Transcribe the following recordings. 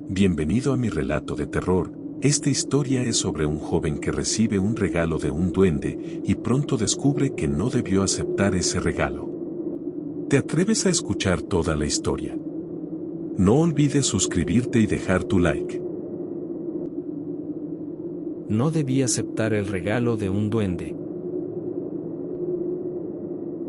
Bienvenido a mi relato de terror. Esta historia es sobre un joven que recibe un regalo de un duende y pronto descubre que no debió aceptar ese regalo. ¿Te atreves a escuchar toda la historia? No olvides suscribirte y dejar tu like. No debí aceptar el regalo de un duende.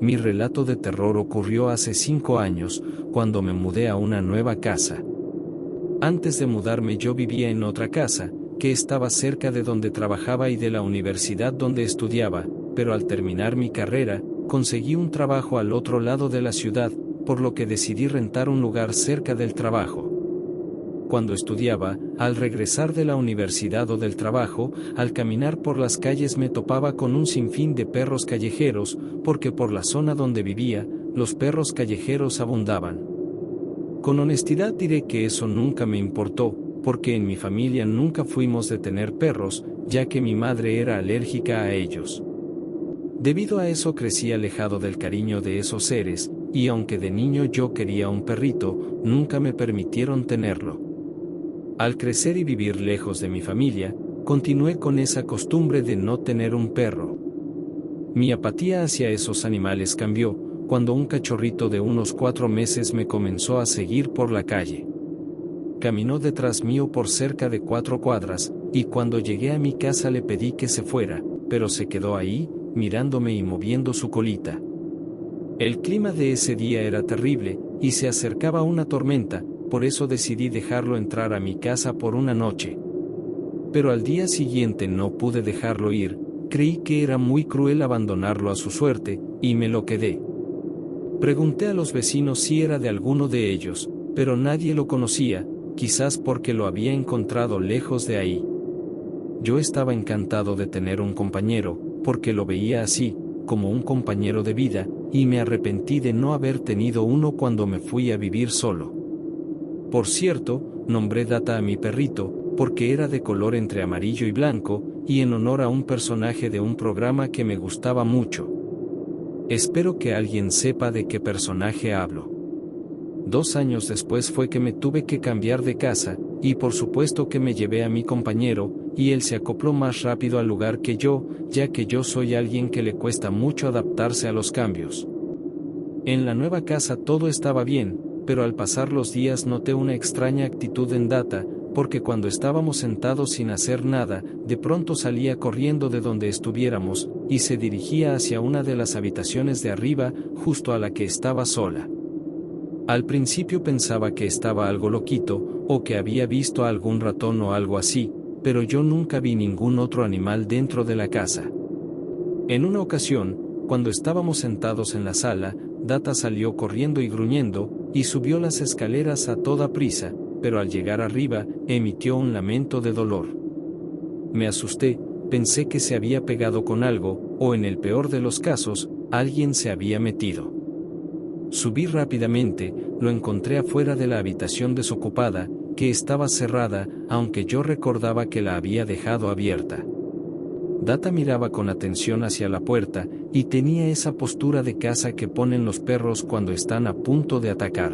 Mi relato de terror ocurrió hace 5 años, cuando me mudé a una nueva casa. Antes de mudarme yo vivía en otra casa, que estaba cerca de donde trabajaba y de la universidad donde estudiaba, pero al terminar mi carrera, conseguí un trabajo al otro lado de la ciudad, por lo que decidí rentar un lugar cerca del trabajo. Cuando estudiaba, al regresar de la universidad o del trabajo, al caminar por las calles me topaba con un sinfín de perros callejeros, porque por la zona donde vivía, los perros callejeros abundaban. Con honestidad diré que eso nunca me importó, porque en mi familia nunca fuimos de tener perros, ya que mi madre era alérgica a ellos. Debido a eso crecí alejado del cariño de esos seres, y aunque de niño yo quería un perrito, nunca me permitieron tenerlo. Al crecer y vivir lejos de mi familia, continué con esa costumbre de no tener un perro. Mi apatía hacia esos animales cambió, cuando un cachorrito de unos 4 meses me comenzó a seguir por la calle. Caminó detrás mío por cerca de 4 cuadras, y cuando llegué a mi casa le pedí que se fuera, pero se quedó ahí, mirándome y moviendo su colita. El clima de ese día era terrible, y se acercaba una tormenta, por eso decidí dejarlo entrar a mi casa por una noche. Pero al día siguiente no pude dejarlo ir, creí que era muy cruel abandonarlo a su suerte, y me lo quedé. Pregunté a los vecinos si era de alguno de ellos, pero nadie lo conocía, quizás porque lo había encontrado lejos de ahí. Yo estaba encantado de tener un compañero, porque lo veía así, como un compañero de vida, y me arrepentí de no haber tenido uno cuando me fui a vivir solo. Por cierto, nombré Data a mi perrito, porque era de color entre amarillo y blanco, y en honor a un personaje de un programa que me gustaba mucho. Espero que alguien sepa de qué personaje hablo. 2 años después fue que me tuve que cambiar de casa, y por supuesto que me llevé a mi compañero, y él se acopló más rápido al lugar que yo, ya que yo soy alguien que le cuesta mucho adaptarse a los cambios. En la nueva casa todo estaba bien, pero al pasar los días noté una extraña actitud en Data, porque cuando estábamos sentados sin hacer nada, de pronto salía corriendo de donde estuviéramos, y se dirigía hacia una de las habitaciones de arriba, justo a la que estaba sola. Al principio pensaba que estaba algo loquito, o que había visto a algún ratón o algo así, pero yo nunca vi ningún otro animal dentro de la casa. En una ocasión, cuando estábamos sentados en la sala, Data salió corriendo y gruñendo, y subió las escaleras a toda prisa, pero al llegar arriba, emitió un lamento de dolor. Me asusté, pensé que se había pegado con algo, o en el peor de los casos, alguien se había metido. Subí rápidamente, lo encontré afuera de la habitación desocupada, que estaba cerrada, aunque yo recordaba que la había dejado abierta. Data miraba con atención hacia la puerta, y tenía esa postura de caza que ponen los perros cuando están a punto de atacar.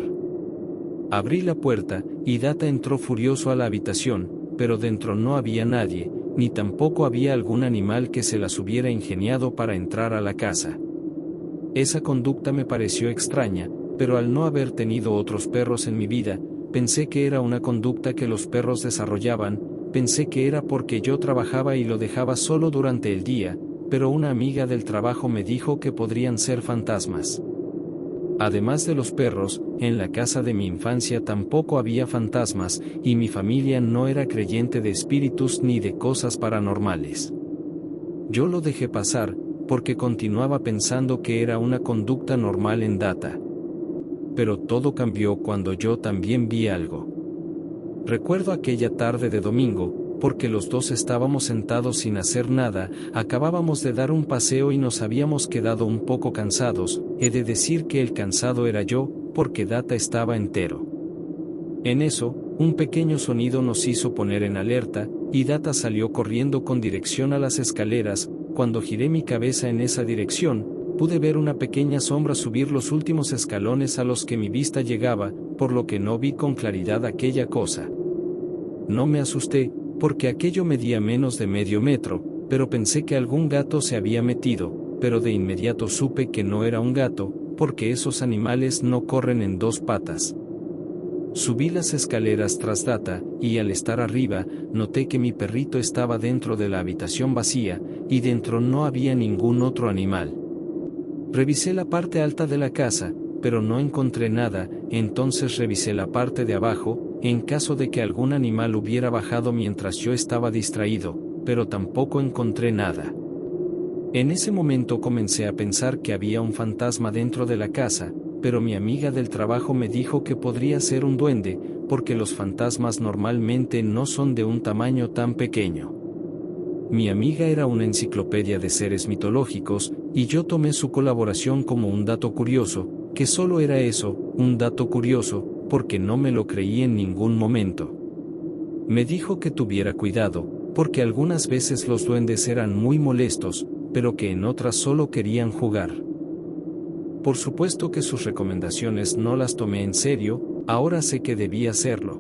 Abrí la puerta, y Data entró furioso a la habitación, pero dentro no había nadie, ni tampoco había algún animal que se las hubiera ingeniado para entrar a la casa. Esa conducta me pareció extraña, pero al no haber tenido otros perros en mi vida, pensé que era una conducta que los perros desarrollaban, pensé que era porque yo trabajaba y lo dejaba solo durante el día, pero una amiga del trabajo me dijo que podrían ser fantasmas. Además de los perros, en la casa de mi infancia tampoco había fantasmas, y mi familia no era creyente de espíritus ni de cosas paranormales. Yo lo dejé pasar, porque continuaba pensando que era una conducta normal en Data. Pero todo cambió cuando yo también vi algo. Recuerdo aquella tarde de domingo, porque los dos estábamos sentados sin hacer nada, acabábamos de dar un paseo y nos habíamos quedado un poco cansados, he de decir que el cansado era yo, porque Data estaba entero. En eso, un pequeño sonido nos hizo poner en alerta, y Data salió corriendo con dirección a las escaleras. Cuando giré mi cabeza en esa dirección, pude ver una pequeña sombra subir los últimos escalones a los que mi vista llegaba, por lo que no vi con claridad aquella cosa. No me asusté, porque aquello medía menos de medio metro, pero pensé que algún gato se había metido, pero de inmediato supe que no era un gato, porque esos animales no corren en dos patas. Subí las escaleras tras Data, y al estar arriba, noté que mi perrito estaba dentro de la habitación vacía, y dentro no había ningún otro animal. Revisé la parte alta de la casa, pero no encontré nada, entonces revisé la parte de abajo, en caso de que algún animal hubiera bajado mientras yo estaba distraído, pero tampoco encontré nada. En ese momento comencé a pensar que había un fantasma dentro de la casa, pero mi amiga del trabajo me dijo que podría ser un duende, porque los fantasmas normalmente no son de un tamaño tan pequeño. Mi amiga era una enciclopedia de seres mitológicos, y yo tomé su colaboración como un dato curioso, que solo era eso, un dato curioso, porque no me lo creí en ningún momento. Me dijo que tuviera cuidado, porque algunas veces los duendes eran muy molestos, pero que en otras solo querían jugar. Por supuesto que sus recomendaciones no las tomé en serio, ahora sé que debía hacerlo.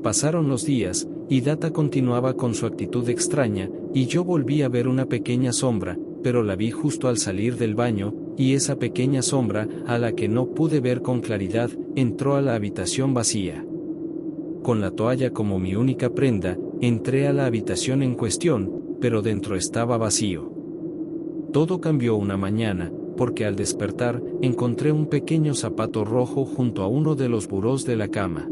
Pasaron los días, y Data continuaba con su actitud extraña, y yo volví a ver una pequeña sombra, pero la vi justo al salir del baño, y esa pequeña sombra, a la que no pude ver con claridad, entró a la habitación vacía. Con la toalla como mi única prenda, entré a la habitación en cuestión, pero dentro estaba vacío. Todo cambió una mañana, porque al despertar, encontré un pequeño zapato rojo junto a uno de los burós de la cama.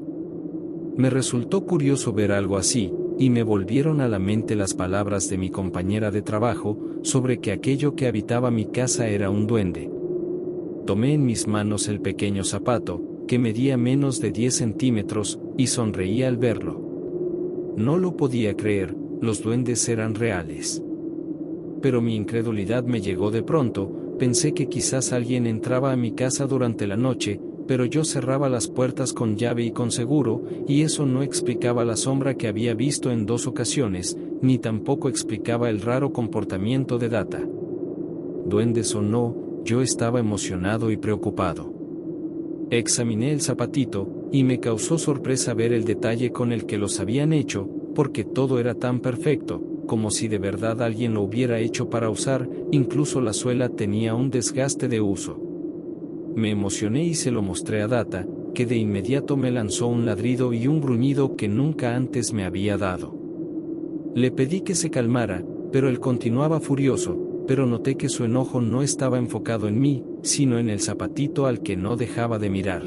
Me resultó curioso ver algo así, y me volvieron a la mente las palabras de mi compañera de trabajo, sobre que aquello que habitaba mi casa era un duende. Tomé en mis manos el pequeño zapato, que medía menos de 10 centímetros, y sonreí al verlo. No lo podía creer, los duendes eran reales. Pero mi incredulidad me llegó de pronto, pensé que quizás alguien entraba a mi casa durante la noche, pero yo cerraba las puertas con llave y con seguro, y eso no explicaba la sombra que había visto en 2 ocasiones, ni tampoco explicaba el raro comportamiento de Data. Duendes o no, yo estaba emocionado y preocupado. Examiné el zapatito, y me causó sorpresa ver el detalle con el que los habían hecho, porque todo era tan perfecto, como si de verdad alguien lo hubiera hecho para usar, incluso la suela tenía un desgaste de uso. Me emocioné y se lo mostré a Data, que de inmediato me lanzó un ladrido y un gruñido que nunca antes me había dado. Le pedí que se calmara, pero él continuaba furioso, pero noté que su enojo no estaba enfocado en mí, sino en el zapatito al que no dejaba de mirar.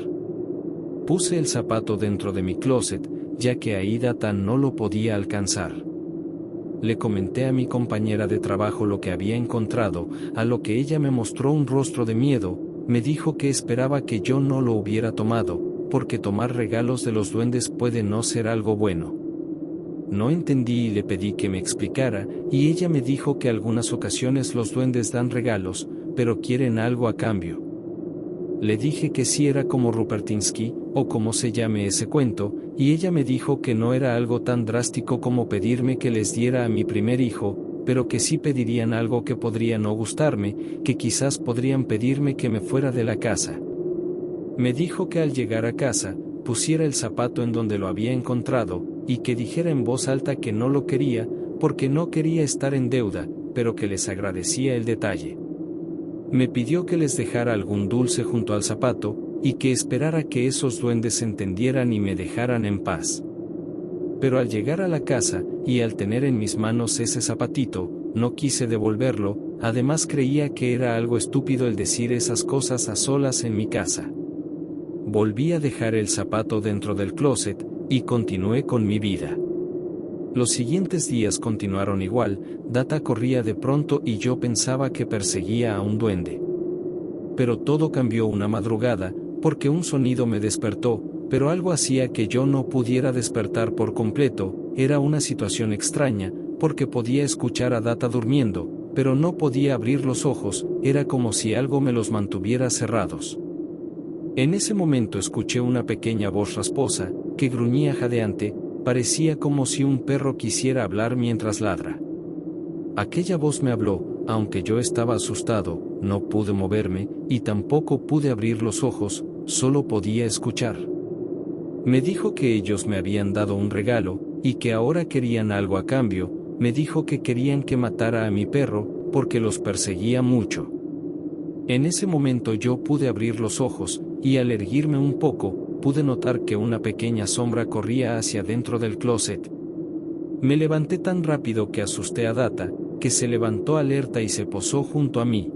Puse el zapato dentro de mi closet, ya que ahí Data no lo podía alcanzar. Le comenté a mi compañera de trabajo lo que había encontrado, a lo que ella me mostró un rostro de miedo. Me dijo que esperaba que yo no lo hubiera tomado, porque tomar regalos de los duendes puede no ser algo bueno. No entendí y le pedí que me explicara, y ella me dijo que algunas ocasiones los duendes dan regalos, pero quieren algo a cambio. Le dije que sí era como Rupertinsky, o como se llame ese cuento, y ella me dijo que no era algo tan drástico como pedirme que les diera a mi primer hijo, pero que sí pedirían algo que podría no gustarme, que quizás podrían pedirme que me fuera de la casa. Me dijo que al llegar a casa, pusiera el zapato en donde lo había encontrado, y que dijera en voz alta que no lo quería, porque no quería estar en deuda, pero que les agradecía el detalle. Me pidió que les dejara algún dulce junto al zapato, y que esperara que esos duendes entendieran y me dejaran en paz. Pero al llegar a la casa, y al tener en mis manos ese zapatito, no quise devolverlo, además creía que era algo estúpido el decir esas cosas a solas en mi casa. Volví a dejar el zapato dentro del closet, y continué con mi vida. Los siguientes días continuaron igual, Data corría de pronto y yo pensaba que perseguía a un duende. Pero todo cambió una madrugada, porque un sonido me despertó, pero algo hacía que yo no pudiera despertar por completo. Era una situación extraña, porque podía escuchar a Data durmiendo, pero no podía abrir los ojos, era como si algo me los mantuviera cerrados. En ese momento escuché una pequeña voz rasposa, que gruñía jadeante, parecía como si un perro quisiera hablar mientras ladra. Aquella voz me habló, aunque yo estaba asustado, no pude moverme, y tampoco pude abrir los ojos, solo podía escuchar. Me dijo que ellos me habían dado un regalo, y que ahora querían algo a cambio. Me dijo que querían que matara a mi perro, porque los perseguía mucho. En ese momento yo pude abrir los ojos, y al erguirme un poco, pude notar que una pequeña sombra corría hacia dentro del closet. Me levanté tan rápido que asusté a Data, que se levantó alerta y se posó junto a mí.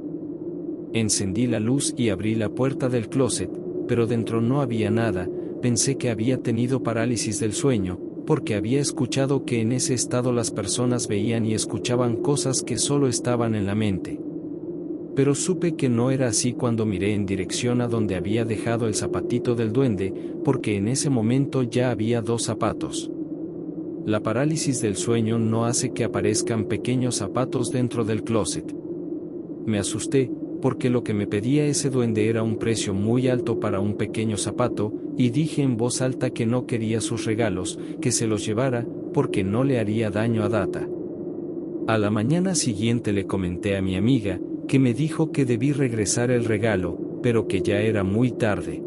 Encendí la luz y abrí la puerta del closet, pero dentro no había nada. Pensé que había tenido parálisis del sueño, porque había escuchado que en ese estado las personas veían y escuchaban cosas que solo estaban en la mente. Pero supe que no era así cuando miré en dirección a donde había dejado el zapatito del duende, porque en ese momento ya había 2 zapatos. La parálisis del sueño no hace que aparezcan pequeños zapatos dentro del closet. Me asusté, porque lo que me pedía ese duende era un precio muy alto para un pequeño zapato, y dije en voz alta que no quería sus regalos, que se los llevara, porque no le haría daño a Data. A la mañana siguiente le comenté a mi amiga, que me dijo que debí regresar el regalo, pero que ya era muy tarde.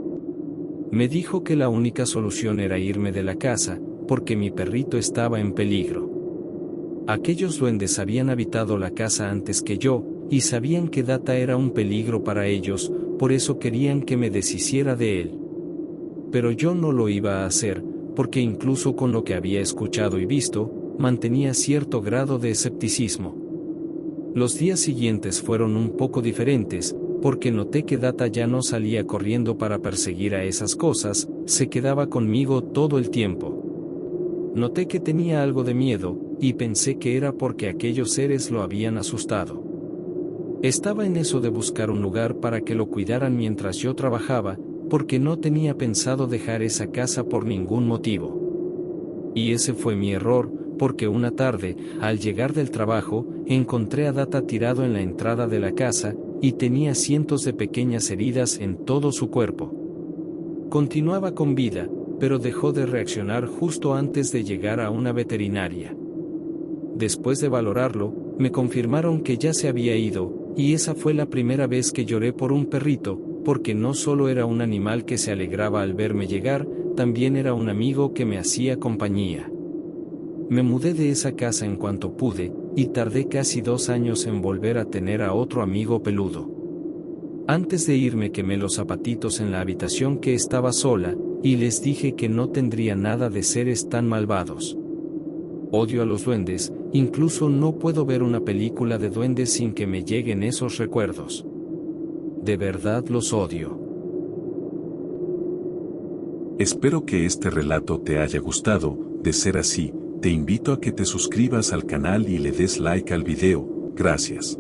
Me dijo que la única solución era irme de la casa, porque mi perrito estaba en peligro. Aquellos duendes habían habitado la casa antes que yo, y sabían que Data era un peligro para ellos, por eso querían que me deshiciera de él. Pero yo no lo iba a hacer, porque incluso con lo que había escuchado y visto, mantenía cierto grado de escepticismo. Los días siguientes fueron un poco diferentes, porque noté que Data ya no salía corriendo para perseguir a esas cosas, se quedaba conmigo todo el tiempo. Noté que tenía algo de miedo, y pensé que era porque aquellos seres lo habían asustado. Estaba en eso de buscar un lugar para que lo cuidaran mientras yo trabajaba, porque no tenía pensado dejar esa casa por ningún motivo. Y ese fue mi error, porque una tarde, al llegar del trabajo, encontré a Data tirado en la entrada de la casa, y tenía cientos de pequeñas heridas en todo su cuerpo. Continuaba con vida, pero dejó de reaccionar justo antes de llegar a una veterinaria. Después de valorarlo, me confirmaron que ya se había ido, y esa fue la primera vez que lloré por un perrito, porque no solo era un animal que se alegraba al verme llegar, también era un amigo que me hacía compañía. Me mudé de esa casa en cuanto pude, y tardé casi 2 años en volver a tener a otro amigo peludo. Antes de irme quemé los zapatitos en la habitación que estaba sola, y les dije que no tendría nada de seres tan malvados. Odio a los duendes, incluso no puedo ver una película de duendes sin que me lleguen esos recuerdos. De verdad los odio. Espero que este relato te haya gustado. De ser así, te invito a que te suscribas al canal y le des like al video. Gracias.